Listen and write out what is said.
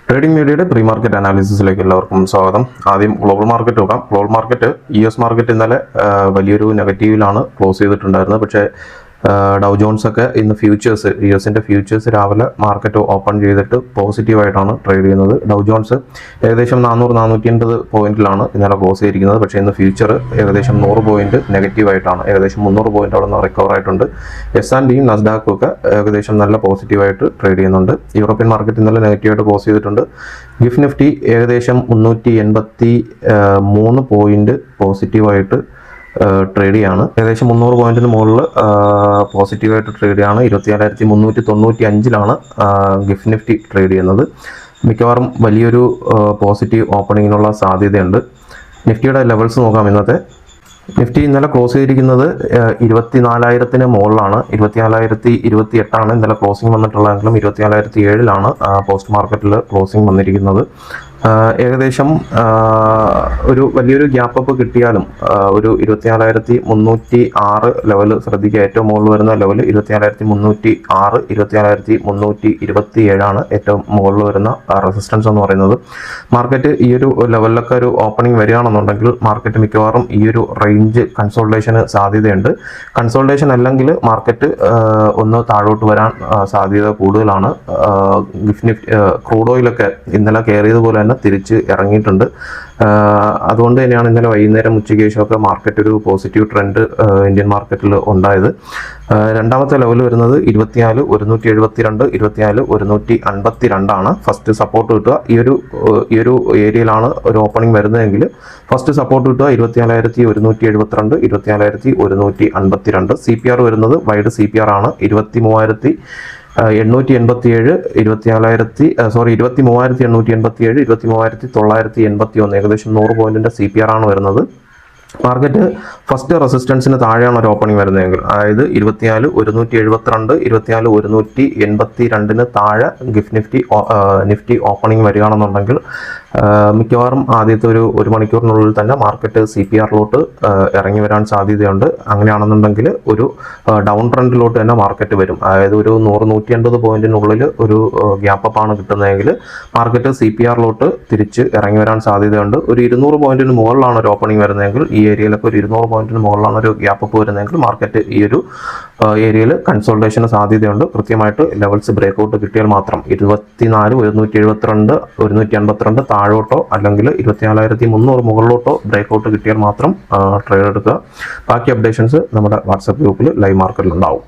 Trading മീഡിയയുടെ pre market അനാലിസിസിലേക്ക് എല്ലാവർക്കും സ്വാഗതം. ആദ്യം ഗ്ലോബൽ മാർക്കറ്റ് നോക്കാം. ഗ്ലോബൽ മാർക്കറ്റ് US മാർക്കറ്റ് ഇന്നലെ വലിയൊരു നെഗറ്റീവിലാണ് ക്ലോസ് ചെയ്തിട്ടുണ്ടായിരുന്നത്. പക്ഷേ ഡൗ ജോൺസ് ഒക്കെ ഇന്ന് ഫ്യൂച്ചേഴ്സ് US-ന്റെ ഫ്യൂച്ചേഴ്സ് രാവിലെ മാർക്കറ്റ് ഓപ്പൺ ചെയ്തിട്ട് പോസിറ്റീവായിട്ടാണ് ട്രേഡ് ചെയ്യുന്നത്. ഡൗ ജോൺസ് ഏകദേശം 400-480 പോയിന്റിലാണ് ഇന്നലെ ക്ലോസ് ചെയ്തിരിക്കുന്നത്. പക്ഷേ ഇന്ന് ഫ്യൂച്ചർ ഏകദേശം 100 പോയിന്റ് നെഗറ്റീവായിട്ടാണ്, ഏകദേശം 300 പോയിന്റ് അവിടെ നിന്ന് റിക്കവർ ആയിട്ടുണ്ട്. S&Pയും നസ്ഡാക്കും ഒക്കെ ഏകദേശം നല്ല പോസിറ്റീവായിട്ട് ട്രേഡ് ചെയ്യുന്നുണ്ട്. യൂറോപ്യൻ മാർക്കറ്റ് ഇന്നലെ നെഗറ്റീവായിട്ട് ക്ലോസ് ചെയ്തിട്ടുണ്ട്. ഗിഫ്റ്റ് നിഫ്റ്റി ഏകദേശം 383 പോയിന്റ് പോസിറ്റീവായിട്ട് ട്രേഡ് ചെയ്യാണ്. ഏകദേശം 300 പോയിന്റിന് മുകളിൽ പോസിറ്റീവായിട്ട് ട്രേഡ് ചെയ്യാണ്. 24,395 ഗിഫ്റ്റ് നിഫ്റ്റി ട്രേഡ് ചെയ്യുന്നത്. മിക്കവാറും വലിയൊരു പോസിറ്റീവ് ഓപ്പണിങ്ങിനുള്ള സാധ്യതയുണ്ട്. നിഫ്റ്റിയുടെ ലെവൽസ് നോക്കാം. ഇന്നത്തെ നിഫ്റ്റി ഇന്നലെ ക്ലോസ് ചെയ്തിരിക്കുന്നത് 24,000-ന് മുകളിലാണ്. 24,028 ഇന്നലെ ക്ലോസിംഗ് വന്നിട്ടുള്ളതെങ്കിലും 24,007 പോസ്റ്റ് മാർക്കറ്റിൽ ക്ലോസിംഗ് വന്നിരിക്കുന്നത്. ഏകദേശം ഒരു വലിയൊരു ഗ്യാപ്പ് അപ്പ് കിട്ടിയാലും ഒരു 24,306 ലെവൽ ശ്രദ്ധിക്കുക. ഏറ്റവും മുകളിൽ വരുന്ന ലെവൽ 24,306, 24,327 ഏറ്റവും മുകളിൽ വരുന്ന റെസിസ്റ്റൻസ് എന്ന് പറയുന്നത്. മാർക്കറ്റ് ഈ ഒരു ലെവലിലൊക്കെ ഒരു ഓപ്പണിംഗ് വരികയാണെന്നുണ്ടെങ്കിൽ മാർക്കറ്റ് മിക്കവാറും ഈ ഒരു റേഞ്ച് കൺസോൾട്ടേഷന് സാധ്യതയുണ്ട്. കൺസോൾട്ടേഷൻ അല്ലെങ്കിൽ മാർക്കറ്റ് ഒന്ന് താഴോട്ട് വരാൻ സാധ്യത കൂടുതലാണ്. ക്രൂഡ് ഓയിലൊക്കെ ഇന്നലെ കയറിയതുപോലെ തന്നെ തിരിച്ച് ഇറങ്ങിയിട്ടുണ്ട്. അതുകൊണ്ട് തന്നെയാണ് ഇന്നലെ വൈകുന്നേരം ഉച്ചയ്ക്ക് ശേഷമൊക്കെ മാർക്കറ്റ് ഒരു പോസിറ്റീവ് ട്രെൻഡ് ഇന്ത്യൻ മാർക്കറ്റിൽ ഉണ്ടായത്. രണ്ടാമത്തെ ലെവൽ വരുന്നത് 24,172, 24,152 ഫസ്റ്റ് സപ്പോർട്ട് കിട്ടുക. ഈ ഒരു ഏരിയയിലാണ് ഒരു ഓപ്പണിംഗ് വരുന്നതെങ്കിൽ ഫസ്റ്റ് സപ്പോർട്ട് കിട്ടുക 24,172, 24,152. CPR വരുന്നത് വൈഡ് CPR ആണ്. 23,887, 23,887, 23,981, ഏകദേശം 100 പോയിന്റിന്റെ CPR ആണ് വരുന്നത്. മാർക്കറ്റ് ഫസ്റ്റ് റെസിസ്റ്റൻസിന് താഴെയാണ് ഒരു ഓപ്പണിംഗ് വരുന്നതെങ്കിൽ, അതായത് 24,172, 24,182 താഴെ ഗിഫ്റ്റ് നിഫ്റ്റി ഓപ്പണിംഗ് വരികയാണെന്നുണ്ടെങ്കിൽ മിക്കവാറും ആദ്യത്തെ ഒരു മണിക്കൂറിനുള്ളിൽ തന്നെ മാർക്കറ്റ് CPRലോട്ട് ഇറങ്ങി വരാൻ സാധ്യതയുണ്ട്. അങ്ങനെയാണെന്നുണ്ടെങ്കിൽ ഒരു ഡൗൺ ട്രെൻഡിലോട്ട് തന്നെ മാർക്കറ്റ് വരും. അതായത് ഒരു 100-180 പോയിന്റിനുള്ളിൽ ഒരു ഗ്യാപ്പ് അപ്പ് ആണ് കിട്ടുന്നതെങ്കിൽ മാർക്കറ്റ് CPRലോട്ട് തിരിച്ച് ഇറങ്ങി വരാൻ സാധ്യതയുണ്ട്. ഒരു 200 പോയിന്റിന് മുകളിലാണ് ഒരു ഓപ്പണിംഗ് വരുന്നതെങ്കിൽ, ഈ ഏരിയയിലൊക്കെ ഒരു 200 പോയിന്റിന് മുകളിലാണ് ഒരു ഗ്യാപ്പ് അപ്പ് വരുന്നതെങ്കിൽ മാർക്കറ്റ് ഈ ഒരു ഏരിയയിൽ കൺസോൾട്ടേഷന് സാധ്യതയുണ്ട്. കൃത്യമായിട്ട് ലെവൽസ് ബ്രേക്ക്ഔട്ട് കിട്ടിയാൽ മാത്രം 24,172, 152 താഴോട്ടോ അല്ലെങ്കിൽ 24,300 മുകളിലോട്ടോ ബ്രേക്ക്ഔട്ട് കിട്ടിയാൽ മാത്രം ട്രേഡ് എടുക്കുക. ബാക്കി അപ്ഡേഷൻസ് നമ്മുടെ വാട്സാപ്പ് ഗ്രൂപ്പിൽ ലൈവ് മാർക്കറ്റിൽ ഉണ്ടാവും.